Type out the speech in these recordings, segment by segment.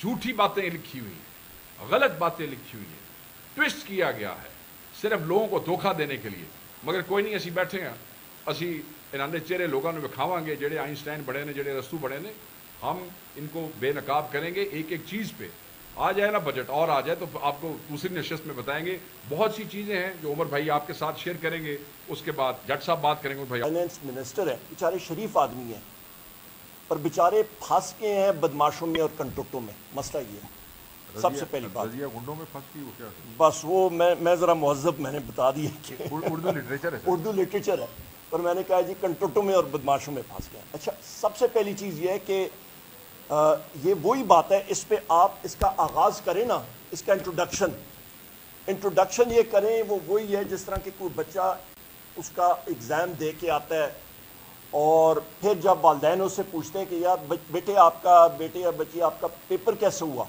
جھوٹی باتیں لکھی ہوئی ہیں, غلط باتیں لکھی ہوئی ہیں, ٹوسٹ کیا گیا ہے صرف لوگوں کو دھوکہ دینے کے لیے. مگر کوئی نہیں, اسی بیٹھے ہیں, اسی انہوں چہرے لوگوں نے وکھاواں گے جڑے آئنسٹائن بڑے نے, جڑے رستو بڑے نے. ہم ان کو بے نقاب کریں گے ایک ایک چیز پہ. آ جائے نا بجٹ اور آ جائے تو آپ کو دوسری نشست میں بتائیں گے. بہت سی چیزیں ہیں جو عمر بھائی آپ کے ساتھ شیئر کریں گے. اس کے بعد جٹ صاحب بات کریں گے. بھائی فائنینس منسٹر ہے, بیچارے شریف آدمی ہیں, پر بیچارے پھنس کے ہیں بدماشوں میں اور کنٹرکٹوں میں. مسئلہ یہ ہے سب سے پہلی بات. رضیہ گنڈوں میں پھنس گئی وہ کیا؟ بس وہ میں ذرا مہذب میں نے بتا دیا کہ اردو لٹریچر ہے, اردو لٹریچر ہے, پر میں نے کہا جی کنٹرکٹوں میں اور بدماشوں میں پھنس گئے. اچھا, سب سے پہلی چیز یہ ہے کہ یہ وہی بات ہے, اس پہ آپ اس کا آغاز کریں نا, اس کا انٹروڈکشن یہ کریں, وہ وہی ہے جس طرح کہ کوئی بچہ اس کا ایگزام دے کے آتا ہے اور پھر جب والدین اس سے پوچھتے ہیں کہ یار بیٹے آپ کا, بیٹے یا بچی آپ کا پیپر کیسے ہوا,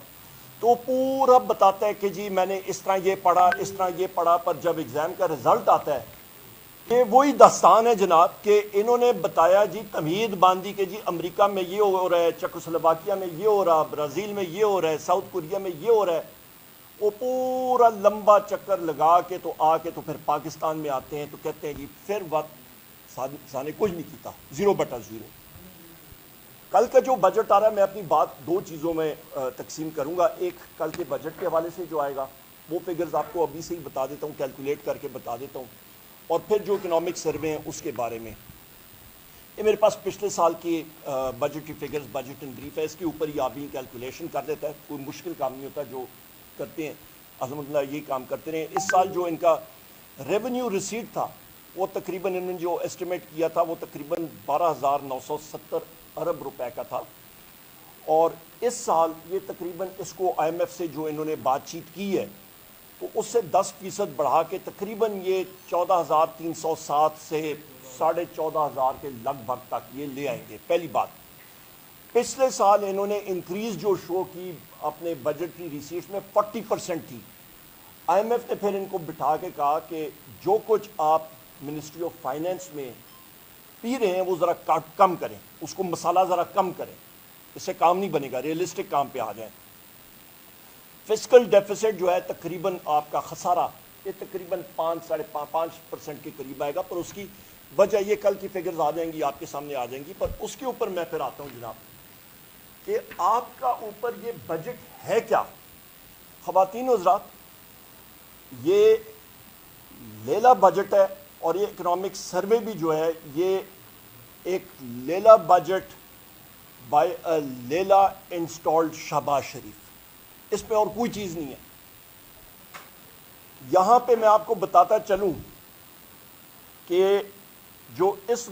تو پورا بتاتا ہے کہ جی میں نے اس طرح یہ پڑھا, اس طرح یہ پڑھا. پر جب ایگزام کا رزلٹ آتا ہے کہ وہی داستان ہے جناب کہ انہوں نے بتایا جی تمہید باندھی کہ جی امریکہ میں یہ ہو رہا ہے, چیکوسلوواکیہ میں یہ ہو رہا, برازیل میں یہ ہو رہا ہے, ساؤتھ کوریا میں یہ ہو رہا ہے. وہ پورا لمبا چکر لگا کے تو آ کے تو پھر پاکستان میں آتے ہیں تو کہتے ہیں جی پھر وقت سانے کچھ نہیں کیتا, 0/0. کل کا جو بجٹ آ رہا ہے, میں اپنی بات دو چیزوں میں تقسیم کروں گا. ایک کل کے بجٹ کے حوالے سے جو آئے گا وہ فگرز آپ کو ابھی سے ہی بتا دیتا ہوں, کیلکولیٹ کر کے بتا دیتا ہوں, اور پھر جو اکنامک سروے ہیں اس کے بارے میں. یہ میرے پاس پچھلے سال کی budget figures, budget in brief ہے, اس کے اوپر ہی آپ ہی کیلکولیشن کر دیتا ہے. کوئی مشکل کام نہیں ہوتا, جو کرتے ہیں عظمت اللہ یہی کام کرتے رہے. اس سال جو ان کا ریونیو ریسیٹ تھا وہ تقریباً انہوں نے جو ایسٹیمیٹ کیا تھا وہ تقریباً 12,970 ارب روپے کا تھا, اور اس سال یہ تقریباً اس کو آئی ایم ایف سے جو انہوں نے بات چیت کی ہے تو اس سے 10% بڑھا کے تقریباً یہ 14,307 سے 14,500 کے لگ بھگ تک یہ لے آئیں گے. پہلی بات, پچھلے سال انہوں نے انکریز جو شو کی اپنے بجٹری ریسیٹس میں 40% تھی. آئی ایم ایف نے پھر ان کو بٹھا کے کہا کہ جو کچھ آپ منسٹری آف فائنینس میں پی رہے ہیں وہ ذرا کم کریں, اس کو مسالہ ذرا کم کریں, اس سے کام نہیں بنے گا, ریئلسٹک کام پہ آ جائیں. فسکل ڈیفیسٹ جو ہے تقریباً آپ کا خسارہ یہ تقریباً 5.5% کے قریب آئے گا, پر اس کی وجہ یہ کل کی فگرز آ جائیں گی, آپ کے سامنے آ جائیں گی. پر اس کے اوپر میں پھر آتا ہوں جناب کہ آپ کا اوپر یہ بجٹ ہے کیا. خواتین و حضرات, یہ لیلا بجٹ ہے, اور یہ اکنامک سروے بھی جو ہے یہ ایک لیلا بجٹ بائی لیلا انسٹالڈ شہباز شریف, اس پہ اور کوئی چیز نہیں ہے. یہاں پہ میں آپ کو بتاتا چلوں کہ جو اس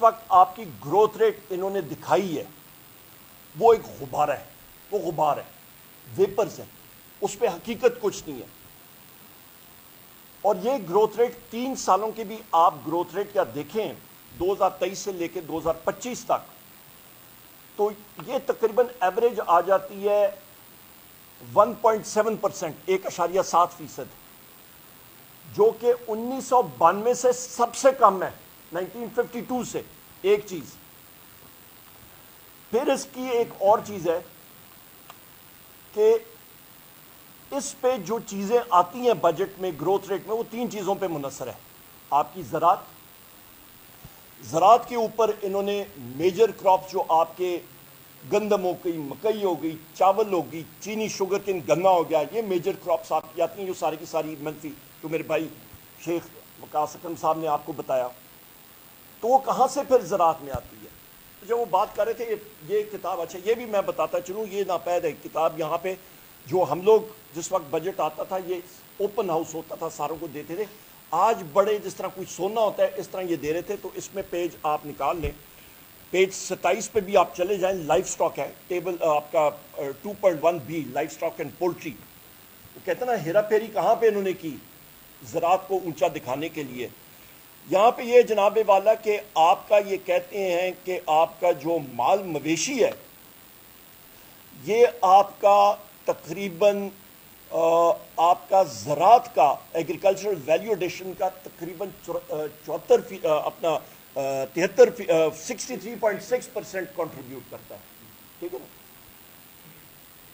وقت آپ کی گروتھ ریٹ انہوں نے دکھائی ہے وہ ایک غبار ہے, وہ غبار ہے, ویپرز ہے, اس پہ حقیقت کچھ نہیں ہے. اور یہ گروتھ ریٹ 3 سالوں کی بھی آپ گروتھ ریٹ کیا دیکھیں 2023 سے لے کے 2025 تک, تو یہ تقریباً ایوریج آ جاتی ہے 1.7%, 1.7%, جو کہ 1992 سے سب سے کم ہے, 1952 سے. ایک چیز پھر اس کی ایک اور چیز ہے کہ اس پہ جو چیزیں آتی ہیں بجٹ میں گروتھ ریٹ میں وہ 3 چیزوں پہ منحصر ہے. آپ کی زراعت کے اوپر انہوں نے میجر کراپس جو آپ کے گندم ہو گئی, مکئی ہو گئی, چاول ہو گئی, چینی, شوگر کین, گنا ہو گیا, یہ میجر کراپس آپ کی آتی ہیں جو ساری کی ساری منفی, جو میرے بھائی شیخ وقاص اکرم صاحب نے آپ کو بتایا. تو وہ کہاں سے پھر زراعت میں آتی ہے. جب وہ بات کر رہے تھے یہ کتاب, اچھا یہ بھی میں بتاتا چلوں, یہ ناپید ہے کتاب. یہاں پہ جو ہم لوگ جس وقت بجٹ آتا تھا یہ اوپن ہاؤس ہوتا تھا, ساروں کو دیتے تھے. آج بڑے جس طرح کوئی سونا ہوتا ہے اس طرح یہ دے رہے تھے. تو اس میں پیج آپ نکال لیں, پیج 27 پہ بھی آپ چلے جائیں, لائف سٹاک ہے, ٹیبل آپ کا 2.1B, life stock and poultry. وہ کہتے ہیں نا ہیرا پھیری کہاں پہ انہوں نے کی, زراعت کو اونچا دکھانے کے لیے. یہاں پہ یہ جناب والا کہ آپ کا یہ کہتے ہیں کہ آپ کا جو مال مویشی ہے یہ آپ کا تقریباً آپ کا زراعت کا ایگریکلچرل ویلیو ایڈیشن کا تقریباً 63.6% کنٹریبیوٹ کرتا ہے. ٹھیک ہے نا,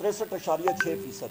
63.6%।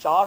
4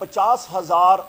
50,000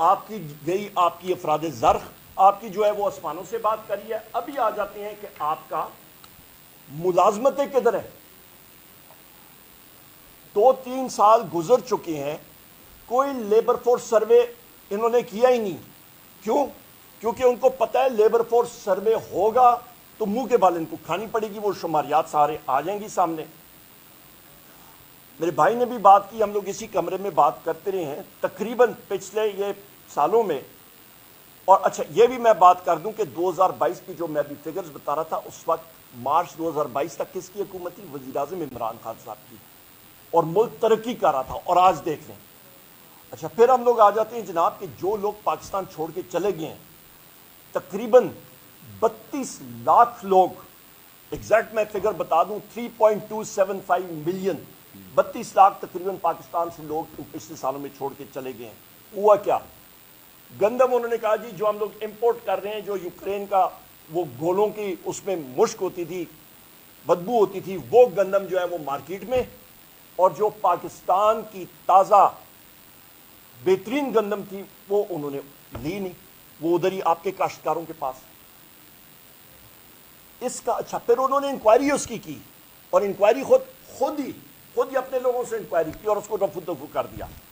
آپ کی گئی آپ کی افراد زرخ، آپ کی جو ہے وہ آسمانوں سے بات کری ہے. ابھی آ جاتے ہیں کہ آپ کا ملازمتیں کدھر ہیں. 2-3 سال گزر چکے ہیں، کوئی لیبر فورس سروے انہوں نے کیا ہی نہیں. کیوں؟ کیونکہ ان کو پتہ ہے لیبر فورس سروے ہوگا تو منہ کے بال ان کو کھانی پڑے گی، وہ شماریات سارے آ جائیں گی سامنے. میرے بھائی نے بھی بات کی، ہم لوگ اسی کمرے میں بات کرتے رہے ہیں تقریباً پچھلے یہ سالوں میں. اور اچھا یہ بھی میں بات کر دوں کہ 2022 کی جو میں بھی فگرز بتا رہا تھا، اس وقت مارچ 2022 تک کس کی حکومت تھی؟ وزیر اعظم عمران خان صاحب کی، اور ملک ترقی کر رہا تھا. اور آج دیکھ لیں. اچھا پھر ہم لوگ آ جاتے ہیں جناب کہ جو لوگ پاکستان چھوڑ کے چلے گئے ہیں، تقریباً 32 لاکھ لوگ، ایگزیکٹ میں فگر بتا دوں 3.275 ملین، 32 لاکھ تقریباً پاکستان سے لوگ پچھلے سالوں میں چھوڑ کے چلے گئے ہیں. ہوا کیا؟ گندم انہوں نے کہا جی جو ہم لوگ امپورٹ کر رہے ہیں، جو یوکرین کا وہ گولوں کی اس میں مشک ہوتی تھی، بدبو ہوتی تھی، وہ گندم جو ہے وہ مارکیٹ میں، اور جو پاکستان کی تازہ بہترین گندم تھی وہ انہوں نے لی نہیں، وہ ادھر ہی آپ کے کاشتکاروں کے پاس. اس کا اچھا پھر انہوں نے انکوائری اس کی، اور انکوائری خود ہی اپنے لوگوں سے انکوائری کی اور اس کو رفع دفع کر دیا.